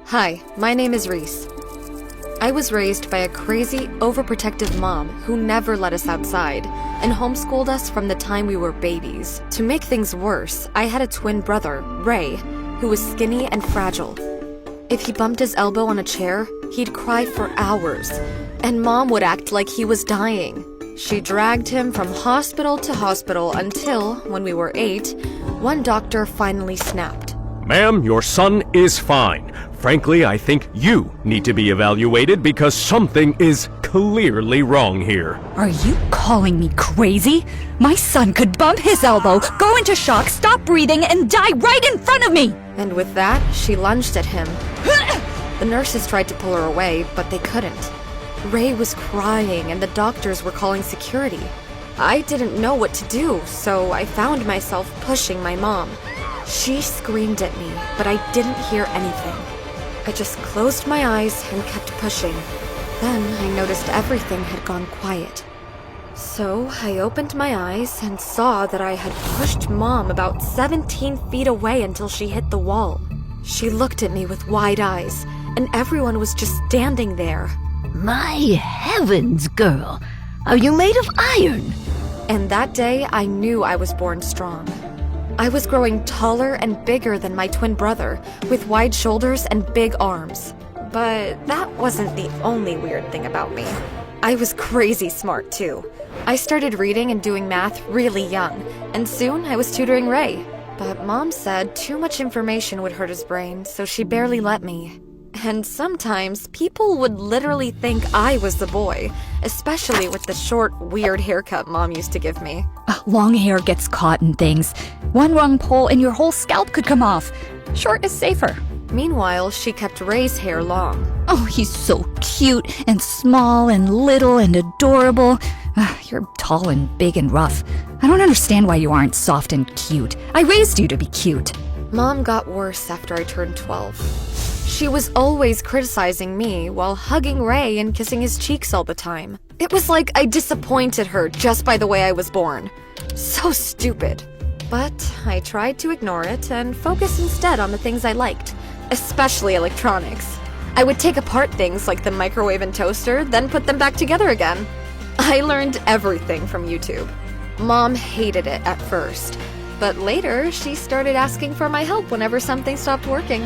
Hi, my name is Reese. I was raised by a crazy, overprotective mom who never let us outside and homeschooled us from the time we were babies. To make things worse, I had a twin brother, Ray, who was skinny and fragile. If he bumped his elbow on a chair, he'd cry for hours, and Mom would act like he was dying. She dragged him from hospital to hospital until, when we were 8, one doctor finally snapped. Ma'am, your son is fine. Frankly, I think you need to be evaluated because something is clearly wrong here. Are you calling me crazy? My son could bump his elbow, go into shock, stop breathing, and die right in front of me! And with that, she lunged at him. The nurses tried to pull her away, but they couldn't. Ray was crying and the doctors were calling security. I didn't know what to do, so I found myself pushing my mom. She screamed at me, but I didn't hear anything. I just closed my eyes and kept pushing. Then I noticed everything had gone quiet. So I opened my eyes and saw that I had pushed Mom about 17 feet away until she hit the wall. She looked at me with wide eyes, and everyone was just standing there. My heavens, girl. Are you made of iron? And that day, I knew I was born strong. I was growing taller and bigger than my twin brother, with wide shoulders and big arms. But that wasn't the only weird thing about me. I was crazy smart, too. I started reading and doing math really young, and soon I was tutoring Ray. But Mom said too much information would hurt his brain, so she barely let me. And sometimes people would literally think I was the boy, especially with the short, weird haircut Mom used to give me. Long hair gets caught in things. One wrong pull and your whole scalp could come off. Short is safer. Meanwhile, she kept Ray's hair long. Oh, he's so cute and small and little and adorable. You're tall and big and rough. I don't understand why you aren't soft and cute. I raised you to be cute. Mom got worse after I turned 12. She was always criticizing me while hugging Ray and kissing his cheeks all the time. It was like I disappointed her just by the way I was born. So stupid. But I tried to ignore it and focus instead on the things I liked, especially electronics. I would take apart things like the microwave and toaster, then put them back together again. I learned everything from YouTube. Mom hated it at first, but later she started asking for my help whenever something stopped working.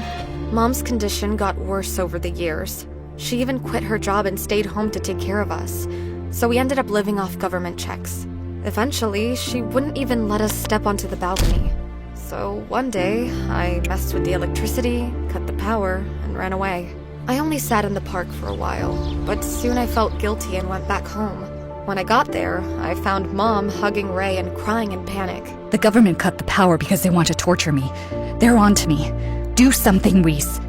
Mom's condition got worse over the years. She even quit her job and stayed home to take care of us, so we ended up living off government checks. Eventually, she wouldn't even let us step onto the balcony. So one day, I messed with the electricity, cut the power, and ran away. I only sat in the park for a while, but soon I felt guilty and went back home. When I got there, I found Mom hugging Ray and crying in panic. The government cut the power because they want to torture me. They're on to me. Do something, Reese.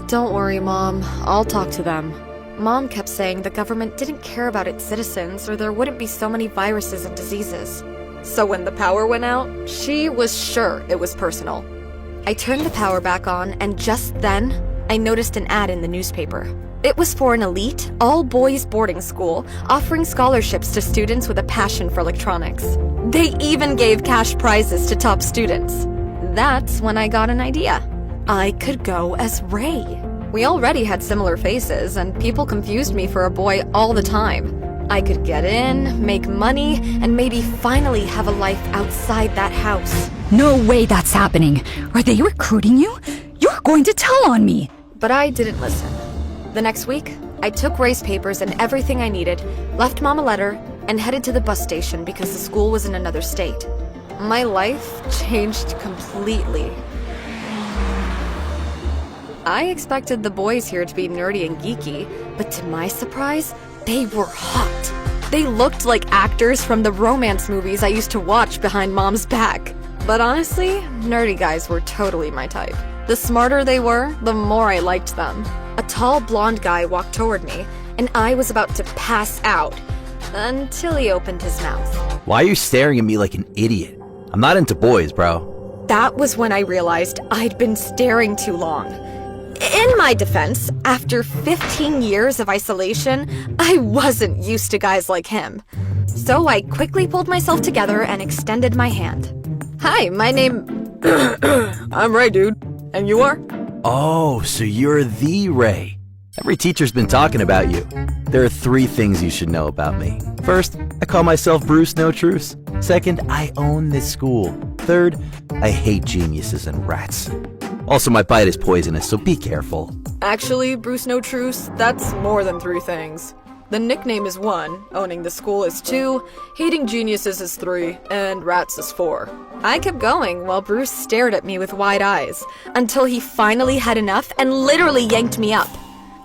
Don't worry, Mom. I'll talk to them. Mom kept saying the government didn't care about its citizens or there wouldn't be so many viruses and diseases. So when the power went out, she was sure it was personal. I turned the power back on, and just then, I noticed an ad in the newspaper. It was for an elite, all-boys boarding school offering scholarships to students with a passion for electronics. They even gave cash prizes to top students. That's when I got an idea. I could go as Ray. We already had similar faces, and people confused me for a boy all the time. I could get in, make money, and maybe finally have a life outside that house. No way that's happening. Are they recruiting you? You're going to tell on me. But I didn't listen. The next week, I took Ray's papers and everything I needed, left Mom a letter, and headed to the bus station because the school was in another state. My life changed completely. I expected the boys here to be nerdy and geeky, but to my surprise, they were hot. They looked like actors from the romance movies I used to watch behind Mom's back. But honestly, nerdy guys were totally my type. The smarter they were, the more I liked them. A tall blonde guy walked toward me, and I was about to pass out, until he opened his mouth. Why are you staring at me like an idiot? I'm not into boys, bro. That was when I realized I'd been staring too long. In my defense, after 15 years of isolation, I wasn't used to guys like him. So I quickly pulled myself together and extended my hand. Hi, my name... I'm Ray, dude. And you are? Oh, so you're the Ray. Every teacher's been talking about you. There are 3 things you should know about me. First, I call myself Bruce No Truce. Second, I own this school. Third, I hate geniuses and rats. Also, my bite is poisonous, so be careful. Actually, Bruce No Truce, that's more than 3 things. The nickname is 1, owning the school is 2, hating geniuses is 3, and rats is 4. I kept going while Bruce stared at me with wide eyes, until he finally had enough and literally yanked me up.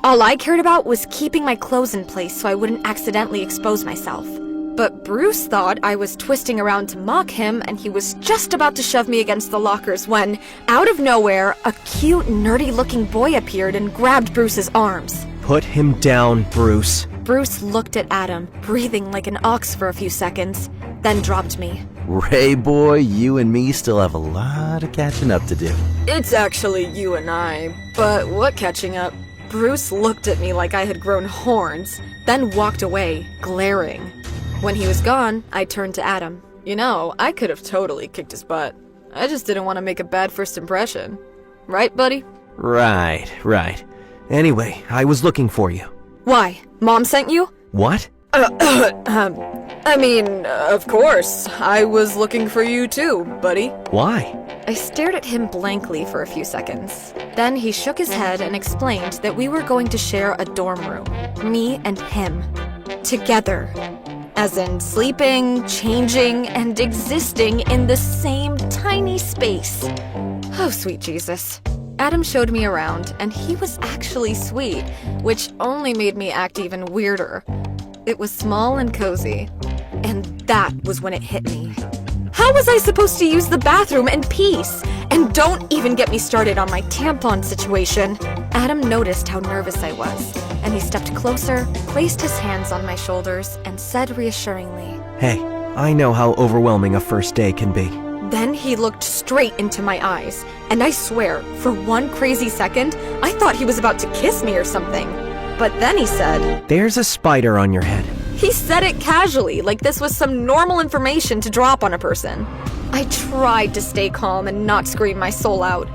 All I cared about was keeping my clothes in place so I wouldn't accidentally expose myself. But Bruce thought I was twisting around to mock him, and he was just about to shove me against the lockers when, out of nowhere, a cute, nerdy-looking boy appeared and grabbed Bruce's arms. Put him down, Bruce. Bruce looked at Adam, breathing like an ox for a few seconds, then dropped me. Ray boy, you and me still have a lot of catching up to do. It's actually you and I, but what catching up? Bruce looked at me like I had grown horns, then walked away, glaring. When he was gone, I turned to Adam. You know, I could have totally kicked his butt. I just didn't want to make a bad first impression. Right, buddy? Right. Anyway, I was looking for you. Why? Mom sent you? What? I mean, of course. I was looking for you too, buddy. Why? I stared at him blankly for a few seconds. Then he shook his head and explained that we were going to share a dorm room. Me and him. Together. As in sleeping, changing, and existing in the same tiny space. Oh, sweet Jesus. Adam showed me around, and he was actually sweet, which only made me act even weirder. It was small and cozy, and that was when it hit me. How was I supposed to use the bathroom in peace? And don't even get me started on my tampon situation. Adam noticed how nervous I was, and he stepped closer, placed his hands on my shoulders, and said reassuringly, Hey, I know how overwhelming a first day can be. Then he looked straight into my eyes, and I swear, for one crazy second, I thought he was about to kiss me or something. But then he said, There's a spider on your head. He said it casually, like this was some normal information to drop on a person. I tried to stay calm and not scream my soul out,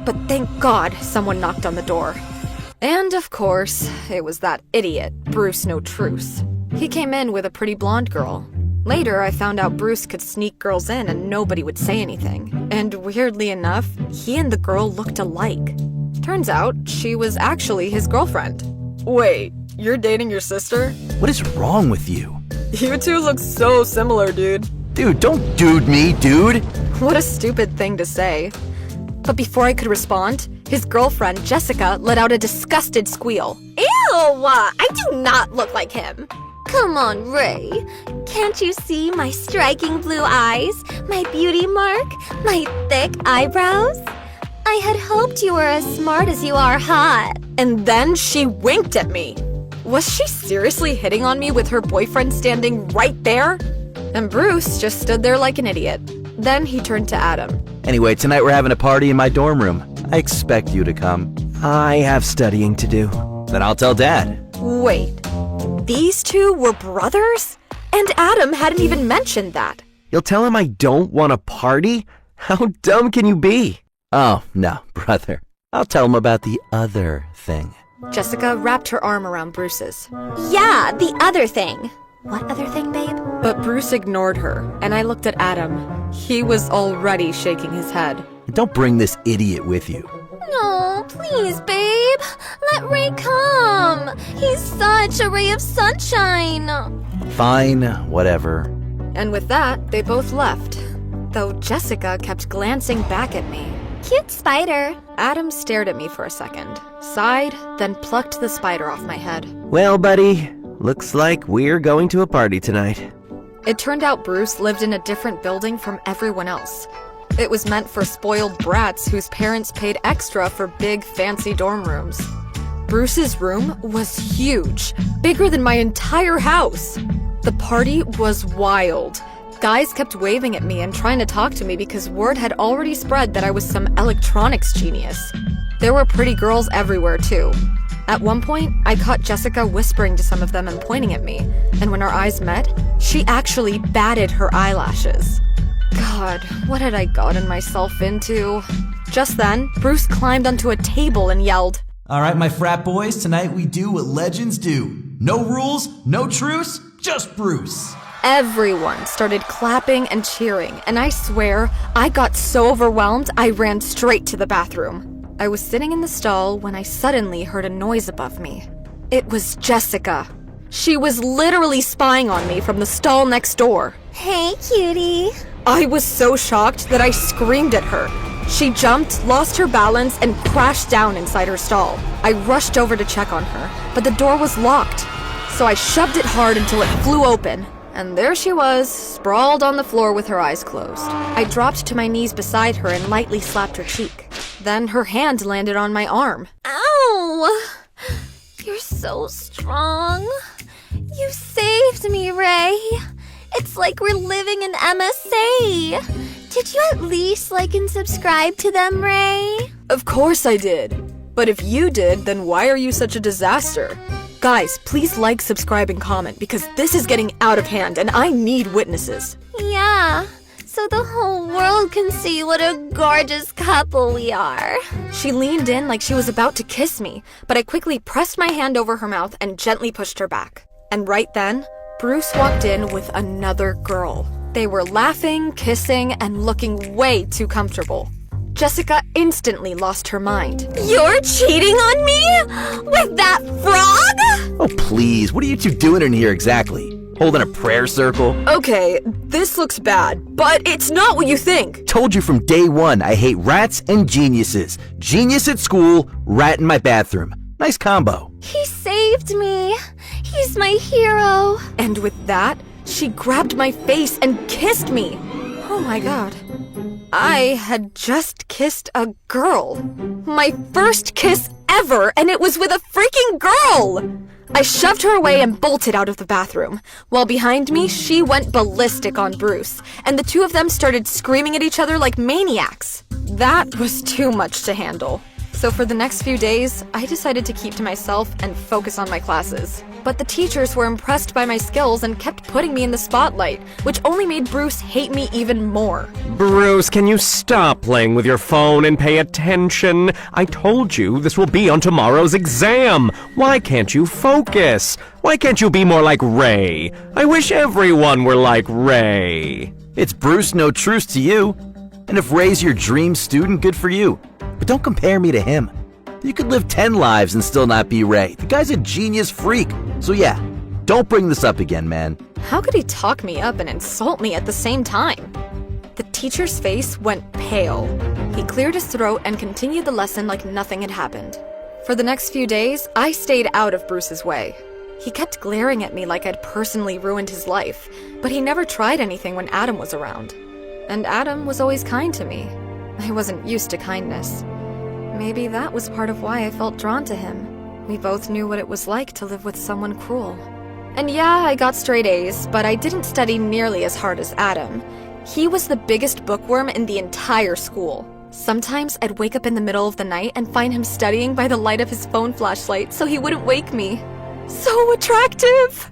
but thank God someone knocked on the door. And of course, it was that idiot, Bruce No Truce. He came in with a pretty blonde girl. Later, I found out Bruce could sneak girls in and nobody would say anything. And weirdly enough, he and the girl looked alike. Turns out, she was actually his girlfriend. Wait, you're dating your sister? What is wrong with you? You two look so similar, dude. Dude, don't dude me, dude! What a stupid thing to say. But before I could respond, his girlfriend, Jessica, let out a disgusted squeal. Ew! I do not look like him. Come on, Ray. Can't you see my striking blue eyes, my beauty mark, my thick eyebrows? I had hoped you were as smart as you are hot. And then she winked at me. Was she seriously hitting on me with her boyfriend standing right there? And Bruce just stood there like an idiot. Then he turned to Adam. Anyway, tonight we're having a party in my dorm room. I expect you to come. I have studying to do. Then I'll tell Dad. Wait, these two were brothers? And Adam hadn't even mentioned that. You'll tell him I don't want a party? How dumb can you be? Oh, no, brother. I'll tell him about the other thing. Jessica wrapped her arm around Bruce's. Yeah, the other thing. What other thing, babe? But Bruce ignored her, and I looked at Adam. He was already shaking his head. And don't bring this idiot with you. No, please, babe. Let Ray come. He's such a ray of sunshine. Fine, whatever. And with that, they both left. Though Jessica kept glancing back at me. Cute spider. Adam stared at me for a second, sighed, then plucked the spider off my head. Well, buddy, looks like we're going to a party tonight. It turned out Bruce lived in a different building from everyone else. It was meant for spoiled brats whose parents paid extra for big, fancy dorm rooms. Bruce's room was huge, bigger than my entire house. The party was wild. Guys kept waving at me and trying to talk to me because word had already spread that I was some electronics genius. There were pretty girls everywhere, too. At one point, I caught Jessica whispering to some of them and pointing at me, and when our eyes met, she actually batted her eyelashes. God, what had I gotten myself into? Just then, Bruce climbed onto a table and yelled, All right, my frat boys, tonight we do what legends do. No rules, no truce, just Bruce. Everyone started clapping and cheering, and I swear, I got so overwhelmed I ran straight to the bathroom. I was sitting in the stall when I suddenly heard a noise above me. It was Jessica. She was literally spying on me from the stall next door. Hey, cutie. I was so shocked that I screamed at her. She jumped, lost her balance, and crashed down inside her stall. I rushed over to check on her, but the door was locked. So I shoved it hard until it flew open, and there she was, sprawled on the floor with her eyes closed. I dropped to my knees beside her and lightly slapped her cheek. Then her hand landed on my arm. Ow! You're so strong. You saved me, Ray. It's like we're living in MSA. Did you at least like and subscribe to them, Ray? Of course I did. But if you did, then why are you such a disaster? Guys, please like, subscribe, and comment because this is getting out of hand and I need witnesses. Yeah, so the whole world can see what a gorgeous couple we are. She leaned in like she was about to kiss me, but I quickly pressed my hand over her mouth and gently pushed her back. And right then, Bruce walked in with another girl. They were laughing, kissing, and looking way too comfortable. Jessica instantly lost her mind. You're cheating on me? With that frog? Oh, please, what are you two doing in here exactly? Holding a prayer circle? Okay, this looks bad, but it's not what you think. Told you from day one I hate rats and geniuses. Genius at school, rat in my bathroom. Nice combo. He saved me. He's my hero. And with that, she grabbed my face and kissed me. Oh my god. I had just kissed a girl. My first kiss ever, and it was with a freaking girl! I shoved her away and bolted out of the bathroom. While behind me, she went ballistic on Bruce, and the two of them started screaming at each other like maniacs. That was too much to handle. So for the next few days, I decided to keep to myself and focus on my classes. But the teachers were impressed by my skills and kept putting me in the spotlight, which only made Bruce hate me even more. Bruce, can you stop playing with your phone and pay attention? I told you this will be on tomorrow's exam. Why can't you focus? Why can't you be more like Ray? I wish everyone were like Ray. It's Bruce, no truce to you. And if Ray's your dream student, good for you. But don't compare me to him. You could live 10 lives and still not be Ray. The guy's a genius freak. So yeah, don't bring this up again, man. How could he talk me up and insult me at the same time? The teacher's face went pale. He cleared his throat and continued the lesson like nothing had happened. For the next few days, I stayed out of Bruce's way. He kept glaring at me like I'd personally ruined his life, but he never tried anything when Adam was around. And Adam was always kind to me. I wasn't used to kindness. Maybe that was part of why I felt drawn to him. We both knew what it was like to live with someone cruel. And yeah, I got straight A's, but I didn't study nearly as hard as Adam. He was the biggest bookworm in the entire school. Sometimes I'd wake up in the middle of the night and find him studying by the light of his phone flashlight so he wouldn't wake me. So attractive!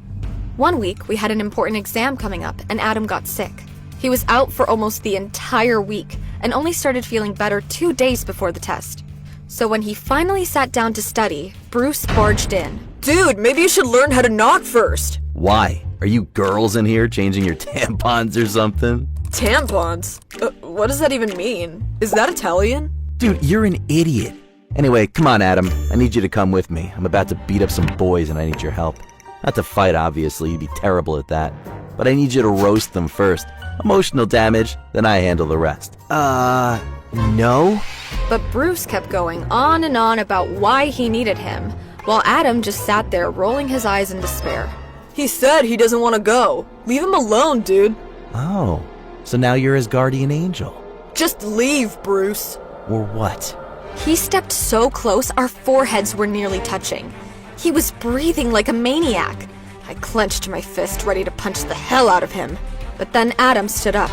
One week, we had an important exam coming up, and Adam got sick. He was out for almost the entire week and only started feeling better 2 days before the test. So when he finally sat down to study, Bruce barged in. Dude, maybe you should learn how to knock first. Why? Are you girls in here changing your tampons or something? Tampons? What does that even mean? Is that Italian? Dude, you're an idiot. Anyway, come on, Adam. I need you to come with me. I'm about to beat up some boys and I need your help. Not to fight, obviously. You'd be terrible at that. But I need you to roast them first. Emotional damage, then I handle the rest. No? But Bruce kept going on and on about why he needed him, while Adam just sat there rolling his eyes in despair. He said he doesn't want to go. Leave him alone, dude. Oh, so now you're his guardian angel. Just leave, Bruce. Or what? He stepped so close our foreheads were nearly touching. He was breathing like a maniac. I clenched my fist, ready to punch the hell out of him. But then Adam stood up.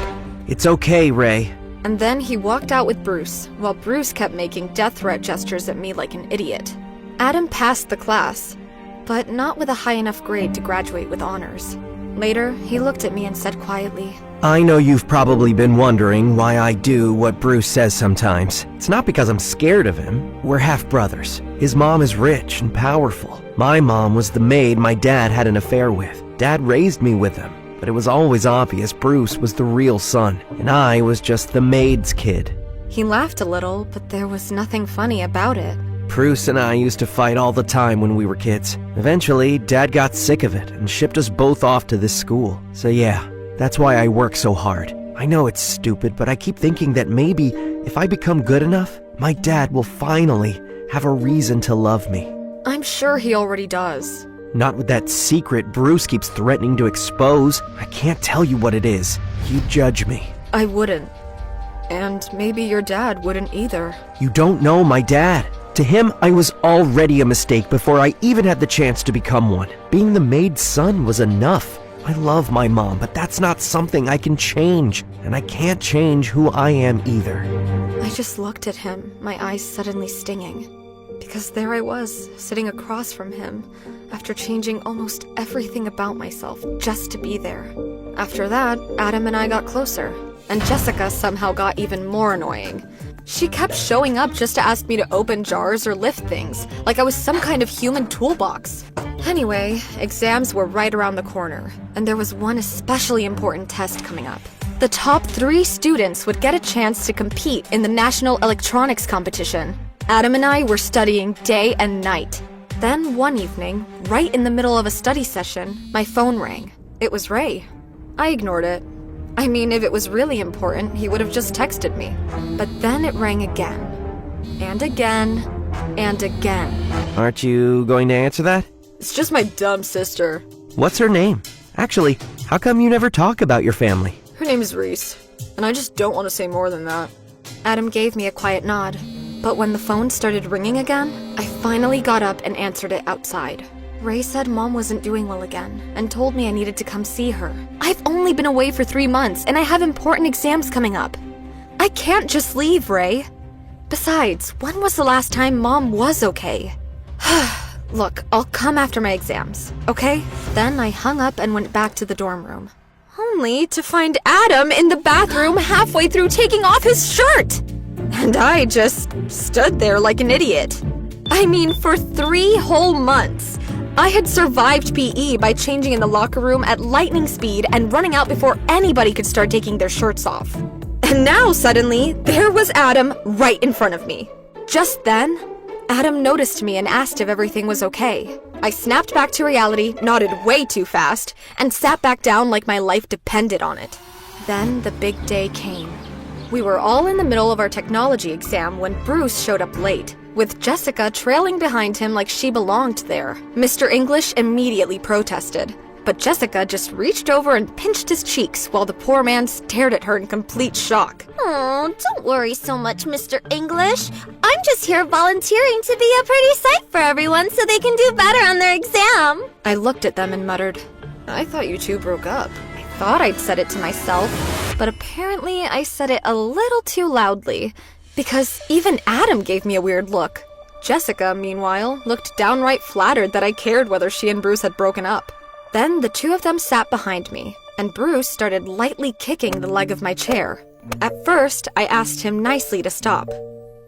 It's okay, Ray. And then he walked out with Bruce, while Bruce kept making death threat gestures at me like an idiot. Adam passed the class, but not with a high enough grade to graduate with honors. Later, he looked at me and said quietly, I know you've probably been wondering why I do what Bruce says sometimes. It's not because I'm scared of him. We're half brothers. His mom is rich and powerful. My mom was the maid my dad had an affair with. Dad raised me with him, but it was always obvious Bruce was the real son, and I was just the maid's kid. He laughed a little, but there was nothing funny about it. Bruce and I used to fight all the time when we were kids. Eventually, Dad got sick of it and shipped us both off to this school. So yeah, that's why I work so hard. I know it's stupid, but I keep thinking that maybe if I become good enough, my dad will finally have a reason to love me. I'm sure he already does. Not with that secret Bruce keeps threatening to expose. I can't tell you what it is. You judge me. I wouldn't. And maybe your dad wouldn't either. You don't know my dad. To him, I was already a mistake before I even had the chance to become one. Being the maid's son was enough. I love my mom, but that's not something I can change. And I can't change who I am either. I just looked at him, my eyes suddenly stinging. Because there I was, sitting across from him, after changing almost everything about myself just to be there. After that, Adam and I got closer, and Jessica somehow got even more annoying. She kept showing up just to ask me to open jars or lift things, like I was some kind of human toolbox. Anyway, exams were right around the corner, and there was one especially important test coming up. The top 3 students would get a chance to compete in the National Electronics Competition. Adam and I were studying day and night. Then one evening, right in the middle of a study session, my phone rang. It was Ray. I ignored it. I mean, if it was really important, he would have just texted me. But then it rang again. And again. And again. Aren't you going to answer that? It's just my dumb sister. What's her name? Actually, how come you never talk about your family? Her name is Reese, and I just don't want to say more than that. Adam gave me a quiet nod. But when the phone started ringing again, I finally got up and answered it outside. Ray said Mom wasn't doing well again, and told me I needed to come see her. I've only been away for 3 months, and I have important exams coming up. I can't just leave, Ray. Besides, when was the last time Mom was okay? Look, I'll come after my exams, okay? Then I hung up and went back to the dorm room. Only to find Adam in the bathroom halfway through taking off his shirt! And I just stood there like an idiot. I mean, for 3 whole months, I had survived PE by changing in the locker room at lightning speed and running out before anybody could start taking their shirts off. And now, suddenly, there was Adam right in front of me. Just then, Adam noticed me and asked if everything was okay. I snapped back to reality, nodded way too fast, and sat back down like my life depended on it. Then the big day came. We were all in the middle of our technology exam when Bruce showed up late, with Jessica trailing behind him like she belonged there. Mr. English immediately protested, but Jessica just reached over and pinched his cheeks while the poor man stared at her in complete shock. Oh, don't worry so much, Mr. English. I'm just here volunteering to be a pretty sight for everyone so they can do better on their exam. I looked at them and muttered, I thought you two broke up. I thought I'd said it to myself, but apparently I said it a little too loudly, because even Adam gave me a weird look. Jessica, meanwhile, looked downright flattered that I cared whether she and Bruce had broken up. Then the two of them sat behind me, and Bruce started lightly kicking the leg of my chair. At first, I asked him nicely to stop.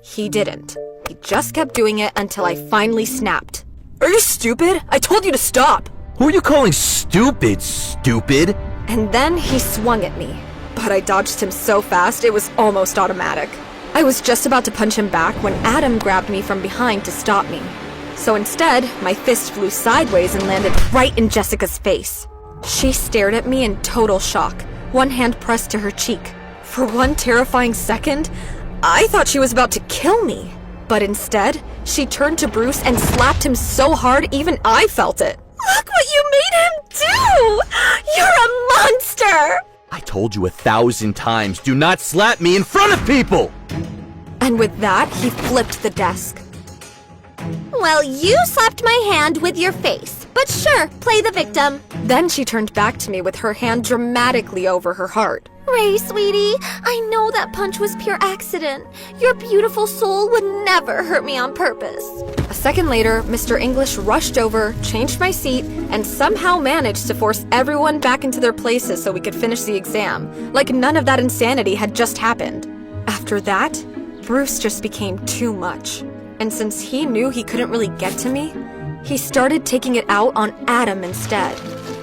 He didn't. He just kept doing it until I finally snapped. Are you stupid? I told you to stop! Who are you calling stupid, stupid? And then he swung at me. But I dodged him so fast, it was almost automatic. I was just about to punch him back when Adam grabbed me from behind to stop me. So instead, my fist flew sideways and landed right in Jessica's face. She stared at me in total shock, one hand pressed to her cheek. For one terrifying second, I thought she was about to kill me. But instead, she turned to Bruce and slapped him so hard even I felt it. Look what you made him do! You're a monster! I told you 1,000 times, do not slap me in front of people! And with that, he flipped the desk. Well, you slapped my hand with your face. But sure, play the victim. Then she turned back to me with her hand dramatically over her heart. Ray, sweetie, I know that punch was pure accident. Your beautiful soul would never hurt me on purpose. A second later, Mr. English rushed over, changed my seat, and somehow managed to force everyone back into their places so we could finish the exam, like none of that insanity had just happened. After that, Bruce just became too much. And since he knew he couldn't really get to me, he started taking it out on Adam instead.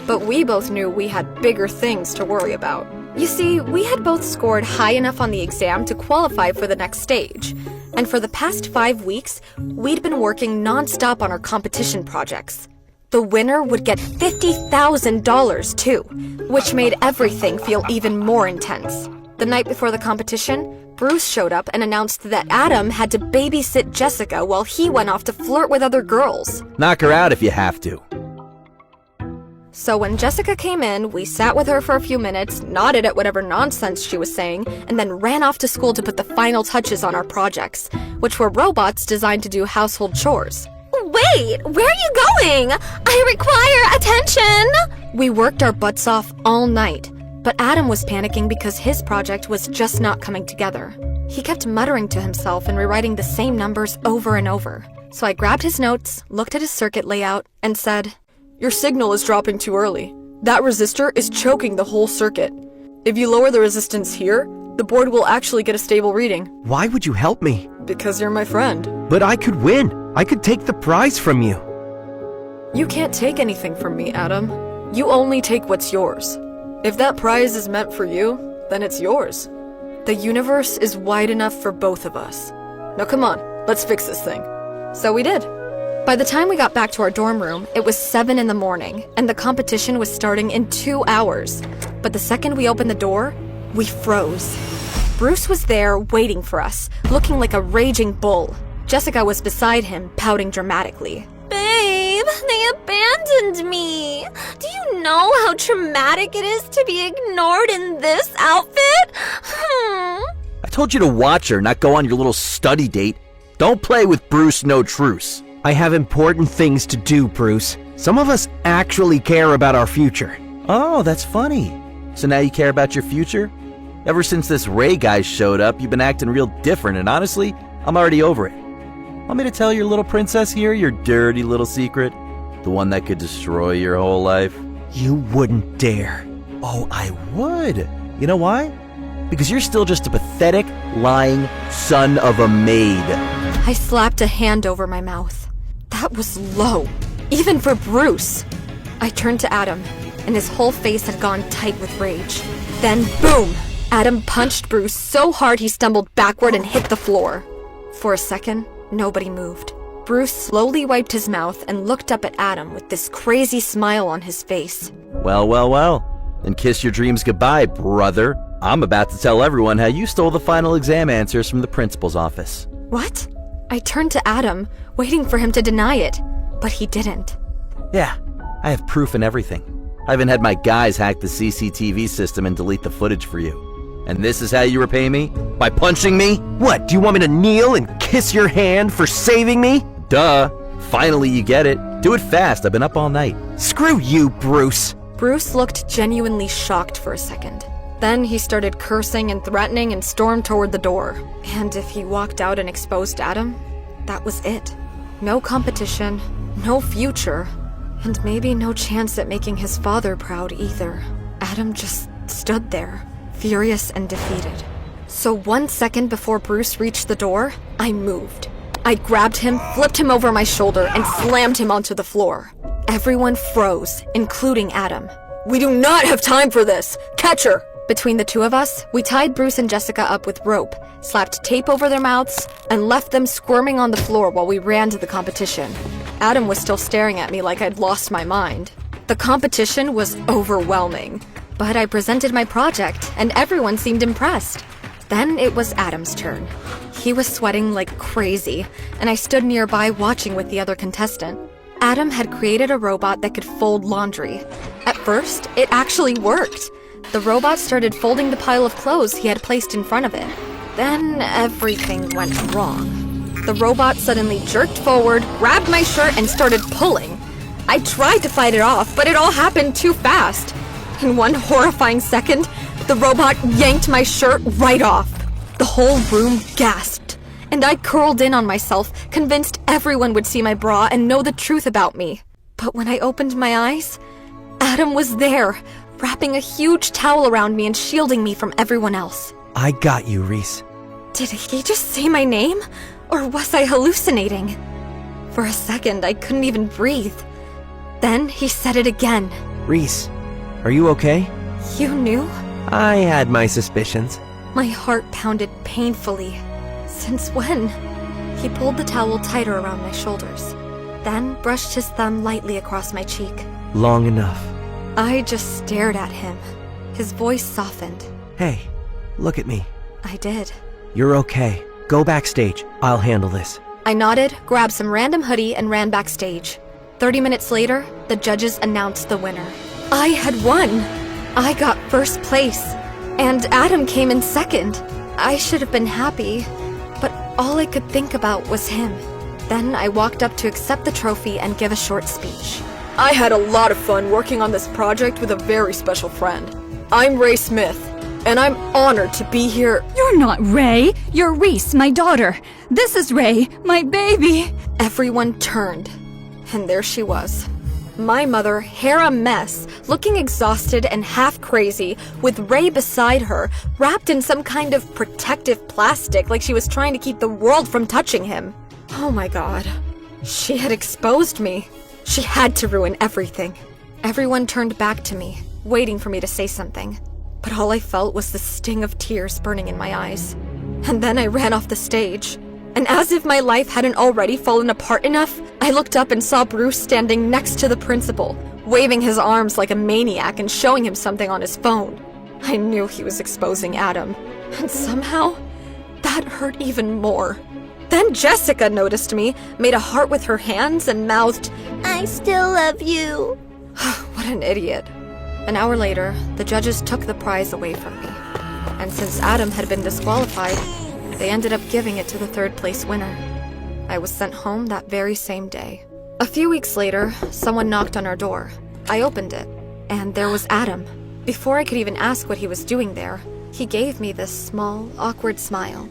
But we both knew we had bigger things to worry about. You see, we had both scored high enough on the exam to qualify for the next stage. And for the past 5 weeks, we'd been working non-stop on our competition projects. The winner would get $50,000 too, which made everything feel even more intense. The night before the competition, Bruce showed up and announced that Adam had to babysit Jessica while he went off to flirt with other girls. Knock her out if you have to. So when Jessica came in, we sat with her for a few minutes, nodded at whatever nonsense she was saying, and then ran off to school to put the final touches on our projects, which were robots designed to do household chores. Wait, where are you going? I require attention! We worked our butts off all night, but Adam was panicking because his project was just not coming together. He kept muttering to himself and rewriting the same numbers over and over. So I grabbed his notes, looked at his circuit layout, and said, "Your signal is dropping too early. That resistor is choking the whole circuit. If you lower the resistance here, the board will actually get a stable reading." Why would you help me? Because you're my friend. But I could win. I could take the prize from you. You can't take anything from me, Adam. You only take what's yours. If that prize is meant for you, then it's yours. The universe is wide enough for both of us. Now come on, let's fix this thing. So we did. By the time we got back to our dorm room, it was 7 in the morning, and the competition was starting in 2 hours. But the second we opened the door, we froze. Bruce was there waiting for us, looking like a raging bull. Jessica was beside him, pouting dramatically. Babe, they abandoned me. Do you know how traumatic it is to be ignored in this outfit? I told you to watch her, not go on your little study date. Don't play with Bruce No Truce. I have important things to do, Bruce. Some of us actually care about our future. Oh, that's funny. So now you care about your future? Ever since this Ray guy showed up, you've been acting real different, and honestly, I'm already over it. Want me to tell your little princess here your dirty little secret? The one that could destroy your whole life? You wouldn't dare. Oh, I would. You know why? Because you're still just a pathetic, lying son of a maid. I slapped a hand over my mouth. That was low, even for Bruce. I turned to Adam, and his whole face had gone tight with rage. Then, boom! Adam punched Bruce so hard he stumbled backward and hit the floor. For a second, nobody moved. Bruce slowly wiped his mouth and looked up at Adam with this crazy smile on his face. Well, well, well. Then kiss your dreams goodbye, brother. I'm about to tell everyone how you stole the final exam answers from the principal's office. What? I turned to Adam, waiting for him to deny it, but he didn't. Yeah, I have proof and everything. I even had my guys hack the CCTV system and delete the footage for you. And this is how you repay me? By punching me? What, do you want me to kneel and kiss your hand for saving me? Duh. Finally you get it. Do it fast, I've been up all night. Screw you, Bruce. Bruce looked genuinely shocked for a second. Then he started cursing and threatening and stormed toward the door. And if he walked out and exposed Adam, that was it. No competition, no future, and maybe no chance at making his father proud either. Adam just stood there, furious and defeated. So 1 second before Bruce reached the door, I moved. I grabbed him, flipped him over my shoulder, and slammed him onto the floor. Everyone froze, including Adam. We do not have time for this! Catch her! Between the two of us, we tied Bruce and Jessica up with rope, slapped tape over their mouths, and left them squirming on the floor while we ran to the competition. Adam was still staring at me like I'd lost my mind. The competition was overwhelming, but I presented my project, and everyone seemed impressed. Then it was Adam's turn. He was sweating like crazy, and I stood nearby watching with the other contestant. Adam had created a robot that could fold laundry. At first, it actually worked. The robot started folding the pile of clothes he had placed in front of it. Then everything went wrong. The robot suddenly jerked forward, grabbed my shirt, and started pulling. I tried to fight it off, but it all happened too fast. In one horrifying second, the robot yanked my shirt right off. The whole room gasped, and I curled in on myself, convinced everyone would see my bra and know the truth about me. But when I opened my eyes, Adam was there, wrapping a huge towel around me and shielding me from everyone else. I got you, Reese. Did he just say my name? Or was I hallucinating? For a second, I couldn't even breathe. Then he said it again. Reese, are you okay? You knew? I had my suspicions. My heart pounded painfully. Since when? He pulled the towel tighter around my shoulders, then brushed his thumb lightly across my cheek. Long enough. I just stared at him. His voice softened. Hey, look at me. I did. You're okay. Go backstage. I'll handle this. I nodded, grabbed some random hoodie, and ran backstage. 30 minutes later, the judges announced the winner. I had won! I got first place, and Adam came in second. I should have been happy, but all I could think about was him. Then I walked up to accept the trophy and give a short speech. I had a lot of fun working on this project with a very special friend. I'm Ray Smith, and I'm honored to be here. You're not Ray. You're Reese, my daughter. This is Ray, my baby. Everyone turned, and there she was. My mother, hair a mess, looking exhausted and half crazy, with Ray beside her, wrapped in some kind of protective plastic like she was trying to keep the world from touching him. Oh my god. She had exposed me. She had to ruin everything. Everyone turned back to me, waiting for me to say something. But all I felt was the sting of tears burning in my eyes. And then I ran off the stage. And as if my life hadn't already fallen apart enough, I looked up and saw Bruce standing next to the principal, waving his arms like a maniac and showing him something on his phone. I knew he was exposing Adam. And somehow, that hurt even more. Then Jessica noticed me, made a heart with her hands, and mouthed, I still love you. What an idiot. An hour later, the judges took the prize away from me. And since Adam had been disqualified, they ended up giving it to the third place winner. I was sent home that very same day. A few weeks later, someone knocked on our door. I opened it, and there was Adam. Before I could even ask what he was doing there, he gave me this small, awkward smile.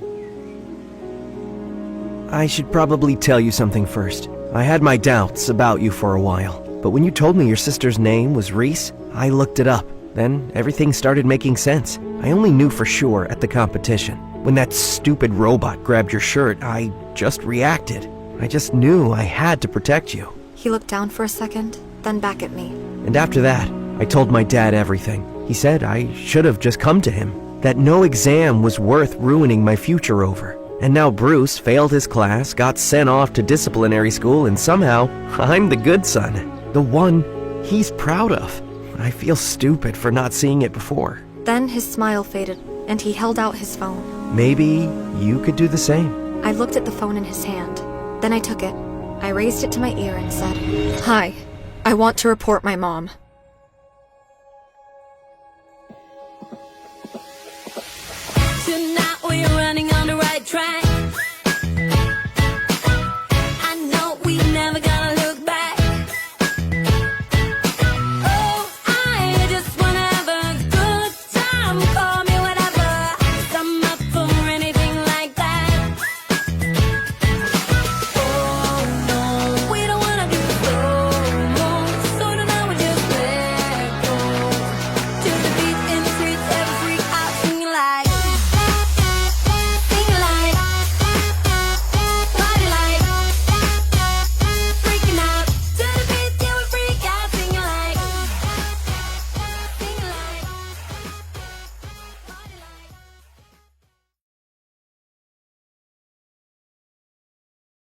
I should probably tell you something first. I had my doubts about you for a while, but when you told me your sister's name was Reese, I looked it up. Then everything started making sense. I only knew for sure at the competition. When that stupid robot grabbed your shirt, I just reacted. I just knew I had to protect you. He looked down for a second, then back at me. And after that, I told my dad everything. He said I should have just come to him, that no exam was worth ruining my future over. And now Bruce failed his class, got sent off to disciplinary school, and somehow I'm the good son, the one he's proud of. I feel stupid for not seeing it before. Then his smile faded, and he held out his phone. Maybe you could do the same. I looked at the phone in his hand. Then I took it. I raised it to my ear and said, Hi, I want to report my mom. Tonight we're running on the right track.